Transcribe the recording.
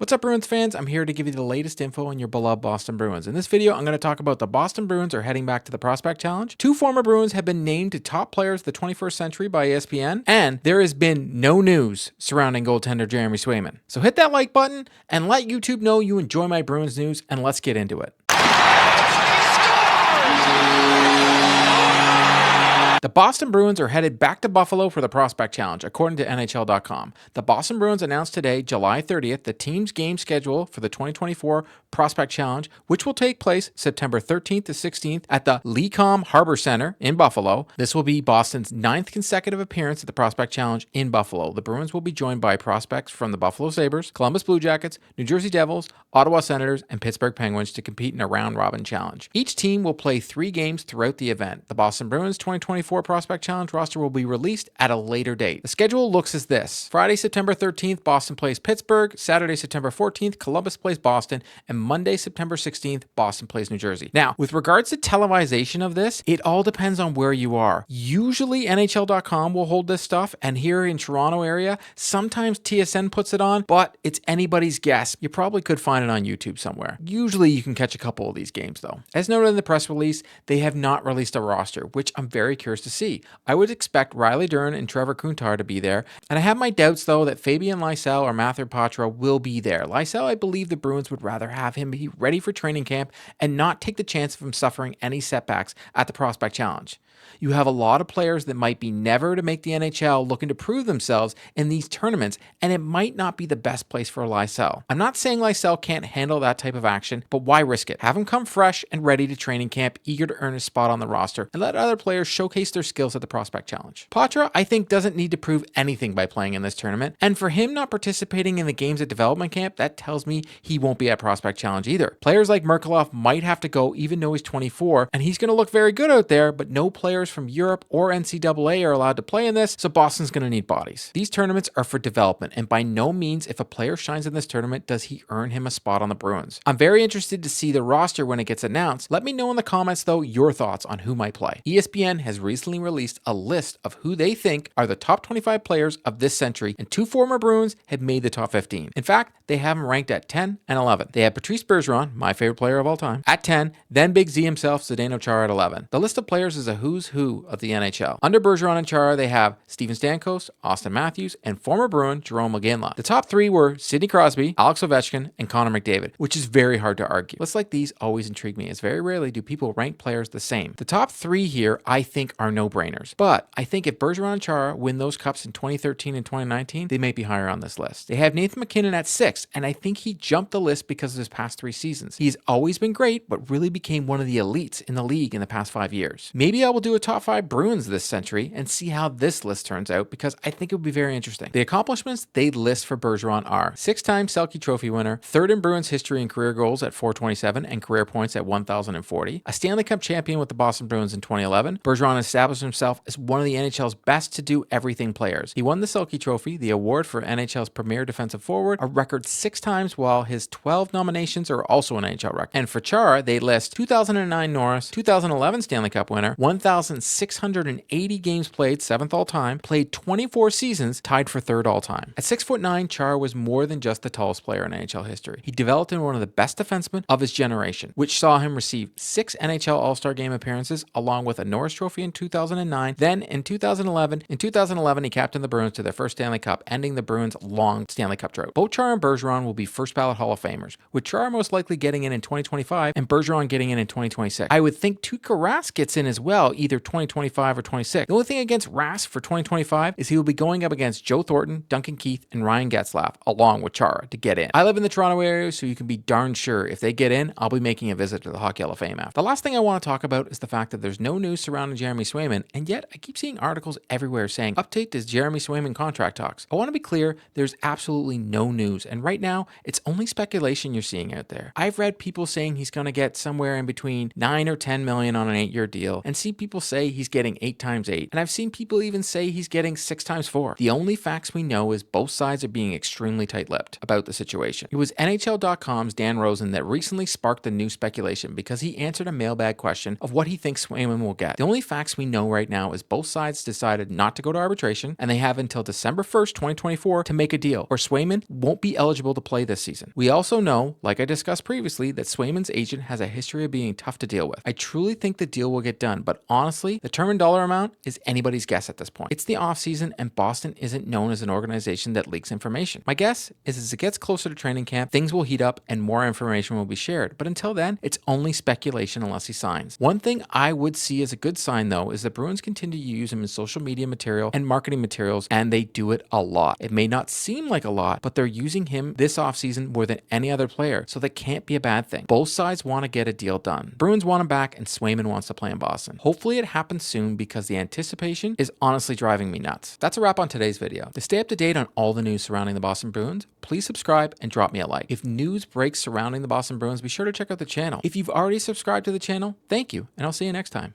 What's up, Bruins fans? I'm here to give you the latest info on your beloved Boston Bruins. In this video, I'm going to talk about the Boston Bruins are heading back to the Prospect Challenge. Two former Bruins have been named to top players of the 21st century by ESPN, and there has been no news surrounding goaltender Jeremy Swayman. So hit that like button and let YouTube know you enjoy my Bruins news, and let's get into it. The Boston Bruins are headed back to Buffalo for the Prospect Challenge, according to NHL.com. The Boston Bruins announced today, July 30th, the team's game schedule for the 2024 Prospect Challenge, which will take place September 13th to 16th at the Lecom Harbor Center in Buffalo. This will be Boston's 9th consecutive appearance at the Prospect Challenge in Buffalo. The Bruins will be joined by prospects from the Buffalo Sabres, Columbus Blue Jackets, New Jersey Devils, Ottawa Senators, and Pittsburgh Penguins to compete in a round-robin challenge. Each team will play 3 games throughout the event. The Boston Bruins 2024 Prospect Challenge roster will be released at a later date. The schedule looks as this. Friday, September 13th, Boston plays Pittsburgh. Saturday, September 14th, Columbus plays Boston. And Monday, September 16th, Boston plays New Jersey. Now, with regards to televisation of this, it all depends on where you are. Usually, NHL.com will hold this stuff, and here in Toronto area, sometimes TSN puts it on, but it's anybody's guess. You probably could find it on YouTube somewhere. Usually, you can catch a couple of these games, though. As noted in the press release, they have not released a roster, which I'm very curious to see. I would expect Riley Dern and Trevor Kuntar to be there, and I have my doubts, though, that Fabian Lysell or Matthew Patra will be there. Lysell, I believe the Bruins would rather have him be ready for training camp and not take the chance of him suffering any setbacks at the Prospect Challenge. You have a lot of players that might be never to make the NHL looking to prove themselves in these tournaments, and it might not be the best place for Lysell. I'm not saying Lysell can't handle that type of action, but why risk it? Have him come fresh and ready to training camp, eager to earn a spot on the roster, and let other players showcase their skills at the Prospect Challenge. Patra, I think, doesn't need to prove anything by playing in this tournament, and for him not participating in the games at development camp, that tells me he won't be at Prospect Challenge either. Players like Merkulov might have to go even though he's 24, and he's going to look very good out there, but no players from Europe or NCAA are allowed to play in this, so Boston's going to need bodies. These tournaments are for development, and by no means, if a player shines in this tournament, does he earn him a spot on the Bruins. I'm very interested to see the roster when it gets announced. Let me know in the comments, though, your thoughts on who might play. ESPN has recently released a list of who they think are the top 25 players of this century, and 2 former Bruins have made the top 15. In fact, they have them ranked at 10 and 11. They have Patrice Bergeron, my favorite player of all time, at 10, then Big Z himself, Zdeno Chara at 11. The list of players is a who's who of the NHL. Under Bergeron and Chara, they have Steven Stamkos, Austin Matthews, and former Bruin Jerome McGinley. The top 3 were Sidney Crosby, Alex Ovechkin, and Connor McDavid, which is very hard to argue. Lists like these always intrigue me, as very rarely do people rank players the same. The top 3 here, I think, are no-brainers, but I think if Bergeron and Chara win those cups in 2013 and 2019, they may be higher on this list. They have Nathan MacKinnon at 6, and I think he jumped the list because of his past 3 seasons. He's always been great, but really became one of the elites in the league in the past 5 years. Maybe I will do a top 5 Bruins this century and see how this list turns out, because I think it would be very interesting. The accomplishments they list for Bergeron are 6-time Selke Trophy winner, 3rd in Bruins history in career goals at 427 and career points at 1,040, a Stanley Cup champion with the Boston Bruins in 2011. Bergeron established himself as one of the NHL's best to do everything players. He won the Selke Trophy, the award for NHL's premier defensive forward, a record 6 times, while his 12 nominations are also an NHL record. And for Chara, they list 2009 Norris, 2011 Stanley Cup winner, 1,680 games played, 7th all-time, played 24 seasons, tied for 3rd all-time. At 6'9", Chara was more than just the tallest player in NHL history. He developed into one of the best defensemen of his generation, which saw him receive 6 NHL All-Star Game appearances, along with a Norris Trophy in 2009. Then in 2011, he captained the Bruins to their first Stanley Cup, ending the Bruins' long Stanley Cup drought. Both Chara and Bergeron will be first-ballot Hall of Famers, with Chara most likely getting in 2025 and Bergeron getting in 2026. I would think Tuukka Rask gets in as well, either 2025 or 26. The only thing against Rask for 2025 is he will be going up against Joe Thornton, Duncan Keith, and Ryan Getzlaf, along with Chara, to get in. I live in the Toronto area, so you can be darn sure if they get in, I'll be making a visit to the Hockey Hall of Fame after. The last thing I want to talk about is the fact that there's no news surrounding Jeremy Swayman, and yet I keep seeing articles everywhere saying, update to Jeremy Swayman contract talks. I want to be clear, there's absolutely no news, and right now, it's only speculation you're seeing out there. I've read people saying he's going to get somewhere in between 9 or 10 million on an 8-year deal, and see people people say he's getting 8 times 8, and I've seen people even say he's getting 6 times 4. The only facts we know is both sides are being extremely tight-lipped about the situation. It was NHL.com's Dan Rosen that recently sparked the new speculation because he answered a mailbag question of what he thinks Swayman will get. The only facts we know right now is both sides decided not to go to arbitration, and they have until December 1st, 2024 to make a deal, or Swayman won't be eligible to play this season. We also know, like I discussed previously, that Swayman's agent has a history of being tough to deal with. I truly think the deal will get done, but honestly, the term and dollar amount is anybody's guess at this point. It's the offseason, and Boston isn't known as an organization that leaks information. My guess is as it gets closer to training camp, things will heat up and more information will be shared, but until then, it's only speculation unless he signs. One thing I would see as a good sign, though, is the Bruins continue to use him in social media material and marketing materials, and they do it a lot. It may not seem like a lot, but they're using him this offseason more than any other player, so that can't be a bad thing. Both sides want to get a deal done. Bruins want him back, and Swayman wants to play in Boston. Hopefully it happens soon because the anticipation is honestly driving me nuts. That's a wrap on today's video. To stay up to date on all the news surrounding the Boston Bruins, please subscribe and drop me a like. If news breaks surrounding the Boston Bruins, be sure to check out the channel. If you've already subscribed to the channel, thank you, and I'll see you next time.